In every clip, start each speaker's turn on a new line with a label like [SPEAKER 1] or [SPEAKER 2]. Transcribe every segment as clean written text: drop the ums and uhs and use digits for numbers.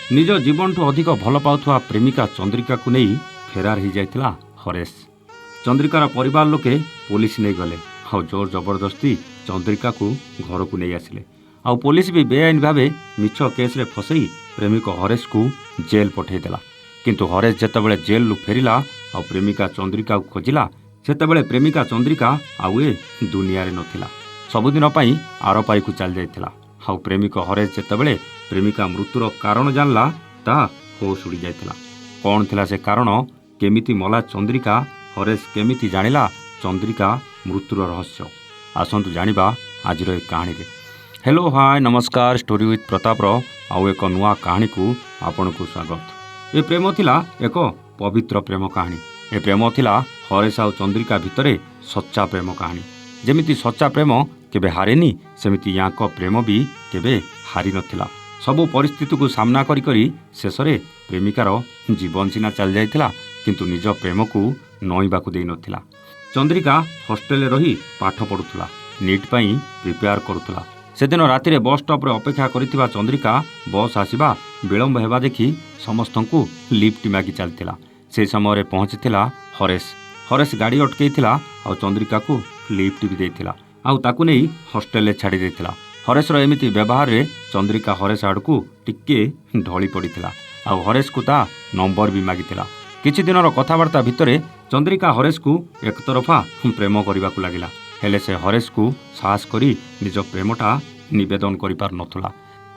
[SPEAKER 1] निज जीवनठू अधिक भल पाउथुवा प्रेमिका चंद्रिका को नहीं फेरार हो जाइथिला हरेश। चंद्रिकार परिवार लोके पुलिस नहीं गले आउ जोर जबरदस्ती चंद्रिका को घर को नहीं आसिले। आउ पुलिस भी बेआईन भावे मिछ केस रे फसई प्रेमिक हरेश को जेल पठेदेला। किंतु हरेश जेतेबेले जेल रु फेरिला आउ प्रेमिका चंद्रिका को खोजिला सेतेबेले प्रेमिका चंद्रिका आउ ए दुनिया रे नथिला। सबुदिन पई आर पाई को चल जाइथिला। आउ प्रेमिक हरेश जेतेबेले प्रेमिका मृत्युर कारण जानला ता होश उड़ी जाइथिला। कौन थिला से कारण, केमिति मला चंद्रिका, हरेश केमिति जानिला चंद्रिका मृत्युर रहस्य। आसंतु जानिबा आजिर ए कहानी रे। हेलो हाय नमस्कार, स्टोरी विथ प्रताप रो आउ एक नुआ कहानी को आपन को स्वागत। ए प्रेम थिला एक पवित्र प्रेम कहानी। ए प्रेम थिला हरेश आउ चंद्रिका भितरे सच्चा प्रेम कहानी। जेमिति सच्चा प्रेम केबे हारेनी सेमिति याक प्रेम भी केबे हारी नथिला। सबु परिस्थिति को सामना करी करी शेषरे प्रेमिकार जीवन सीना चल जाइथिला किंतु निज प्रेम को नईबाकू देई नथिला। चंद्रिका हॉस्टेल रही पाठ पढ़ुथला, नीट पई प्रिपेयर करुथला। सेदिन राति बस स्टॉप रे अपेक्षा करिथिबा चंद्रिका बस आसीबा विलंब हेबा देखि समस्तंकु लिफ्ट मागी चलतिला। से समय पहुंचीथिला हरेश। हरेश गाड़ी अटकईथिला आ चंद्रिका को लिफ्ट भी देइथिला आउ ताकू नहीं हॉस्टेल छाड़ी देइथिला। हरेश रो एमिति व्यवहार रे चंद्रिका हरेश आड़कू टिके ढली पड़ीथिला आउ हरेश को ता नंबर भी मागिथिला। किछि दिनर कथाबार्ता भितरे चंद्रिका हरेश को एक तरफा प्रेम करबाकू लागिला, हेले से हरेश को साहस करी निज प्रेमटा निवेदन करि पार नथुला।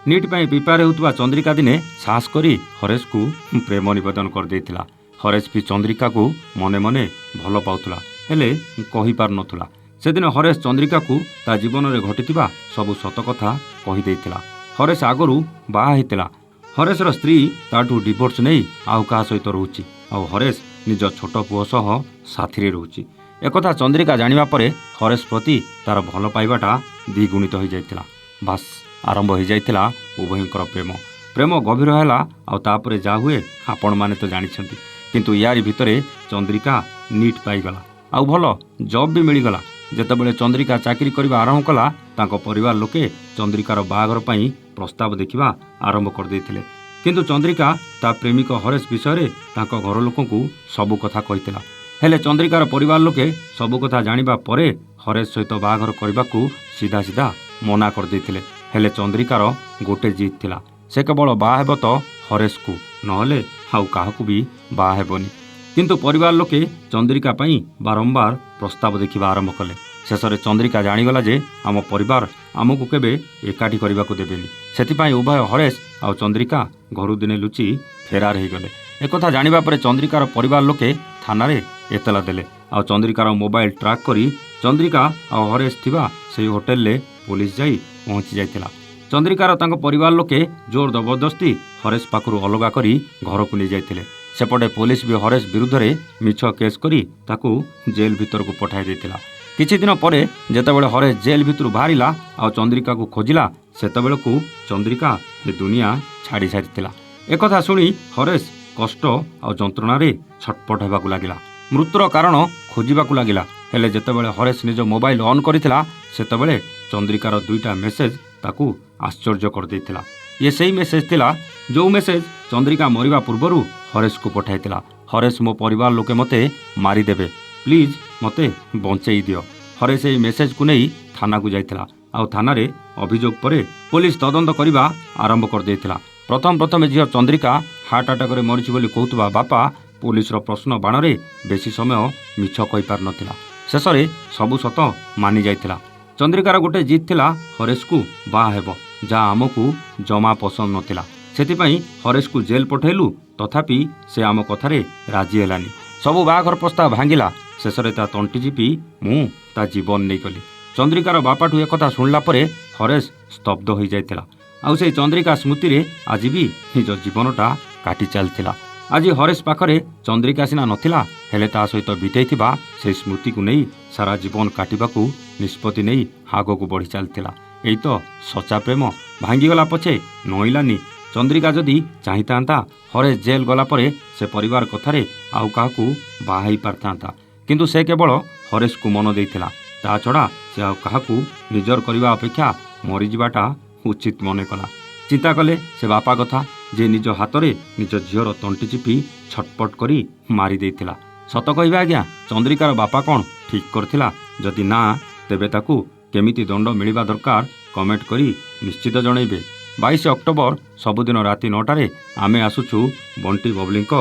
[SPEAKER 1] नीट पई प्रिपेयर होउतबा चंद्रिका दिने साहस करी हरेश को प्रेम निवेदन कर देइथिला। हरेश भी चंद्रिका को मने मने भल पाउथुला, हेले कहि पार नथुला। सेदिन हरेश चंद्रिका को ता जीवन में घटिथिबा सबु सत कथा कहि देइथिला। हरेश आगरू बाहा हेतिला। हरेश रो स्त्री ताठू डिवोर्स नहीं आउ कहा सहित रहउची आउ हरेश निज छोट पुओ सह साथी रे रहउची। एकथा चंद्रिका जानिबा परे हरेश प्रति तार भल पाइबाटा द्विगुणित हो जाइथिला। बास आरंभ हो जाइथिला उभयंकर प्रेम। प्रेम गभीर हैला आउ तापरे जा हुए आपण माने तो जानिछंती। किंतु यारी भितरे चंद्रिका नीट पाइगला आउ भल जॉब भी मिलगला। जेतेबेले चंद्रिका चाकरी करबा आरंभ कला तांको परिवार लोके चंद्रिकार बाहागर पई प्रस्ताव देखिबा आरंभ कर देथिले। किंतु चंद्रिका ता प्रेमिक हरेश विषय तांको घर लोकन को सबु कथा कहितिला, हेले चंद्रिकार परिवार लोके सबु कथा जानिबा परे हरेश सहित बाहागर करबाकू सीधा सीधा मना कर देथिले। हेले चंद्रिकार गोटे जीत थिला, से केवल बाहा हेबो तो हरेश को, नहले आउ काहाकू भी बाहा हेबोनी। किंतु परिवार लोके चंद्रिका पई बारंबार प्रस्ताव देखिबा आरंभ कले। शेषरे चंद्रिका जानिगला जे आम परिवार आमको केबे एकाठी करबाकू देबेनी। सेतिपाई उभय हरेश आउ चंद्रिका घरु दिने लुचि फेरार हो गले। एकथा जानिबा परे चंद्रिकार परिवार लोके थाना रे एतला देले आउ चंद्रिकार मोबाइल ट्रैक करी चंद्रिका आउ हरेश थिबा सेही होटल ले पुलिस जाई पहुंची जाइतिला। चंद्रिकार तांको परिवार लोके जोर जबरदस्ती हरेश पाखरु अलगा करी घर को नहीं जाइतिले। सेपटे पुलिस भी हरेश विरुद्ध रे मिछ केस करी ताकू जेल भीतर को पठाई देतिला। किछि दिन परे जेतेबेले हरेश जेल भितरु बाहरिला आ चंद्रिका को खोजिला सेतेबेले को चंद्रिका ए दुनिया छाड़ी सारितिला। एकथा सुनी हरेश कष्ट आ जंत्रणा रे छटपट हेबाकू लागिला, मृत्युर कारण खोजिबाकू लागिला। हेले जेतेबेले हरेश निज मोबाइल ऑन करितिला सेतेबेले चंद्रिकार दुईटा मेसेज ताकू आश्चर्य कर देतिला। ये सही मेसेज थिला जो मेसेज चंद्रिका मरिबा पूर्वरु हरेश को पठाइतिला। हरेश मो परिवार लोके मते मारी देबे, प्लीज मते बंचेई दियो। हरेश एई मेसेज को नहीं थाना को जाइतिला आउ थाना रे अभियोग परे पुलिस तदंत करिबा आरंभ कर देतिला। प्रथम झियो चंद्रिका हार्ट अटैक रे मरिछि बोली कहउतबा बापा पुलिस रो प्रश्न बाण रे बेसी समय मिछ कहि पार नथिला। शेषरे सबु सत मानि जाइतिला। चंद्रिकार गोटे जीत थिला हरेश को बाहा हेबो, जा आमको जमा पसंद नथिला। सेतिपाई हरेश को जेल पठेलु तथापि से आम कथारे राजी हेलानी। सबु बाहाघर प्रस्ताव भांगिला। शेषरे ता तंटी जीपी मु ता जीवन नहीं कली। चंद्रिकार बापाठू एक कथा शुणला परे हरेश स्तब्ध हो जाइतिला आउ से चंद्रिका स्मृति रे आज भी निज जीवनटा काटी चलतिला। आज हरेश पाखरे चंद्रिका सिना नथिला, हेले ता सहित बितेइथिबा से स्मृति को नहीं सारा जीवन काटिबाकू निष्पत्ति नहीं आगको बढ़ी चलतिला। एई तो सच्चा प्रेम। भांगीगला पछे नईलानी। चंद्रिका जदि चाहिता हरेश जेल गला परे से परिवार कथारे आउ काहाकू बाहाई पारता, किंतु से केवल हरेश को मन देइथिला। ता छड़ा से आउ काहाकू निजर करबा अपेक्षा मरी जिबाटा उचित मने कला। चिंता कले से बापा कथा ଯେ ନିଜ ହାତରେ ନିଜ ଝିଅର ତଣ୍ଟି ଚିପି ଛଟପଟ କରି ମାରି ଦେଇଥିଲା। ସତ କହିବା ଆଜ୍ଞା, ଚନ୍ଦ୍ରିକାର ବାପା କ'ଣ ଠିକ୍ କରିଥିଲା? ଯଦି ନା, ତେବେ ତାକୁ କେମିତି ଦଣ୍ଡ ମିଳିବା ଦରକାର କମେଣ୍ଟ କରି ନିଶ୍ଚିତ ଜଣାଇବେ। 22 ଅକ୍ଟୋବର ସବୁଦିନ ରାତି 9ଟାରେ ଆମେ ଆସୁଛୁ ବଣ୍ଟି ବବଲିଙ୍କ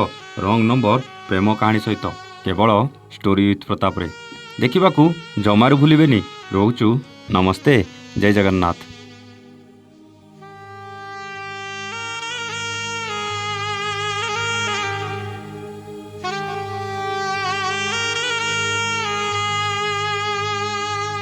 [SPEAKER 1] ରଙ୍ଗ ନମ୍ବର ପ୍ରେମ କାହାଣୀ ସହିତ, କେବଳ ଷ୍ଟୋରି ୱିଥ୍ ପ୍ରତାପରେ। ଦେଖିବାକୁ ଜମାରୁ ଭୁଲିବେନି। ରହୁଛୁ, ନମସ୍ତେ, ଜୟ ଜଗନ୍ନାଥ।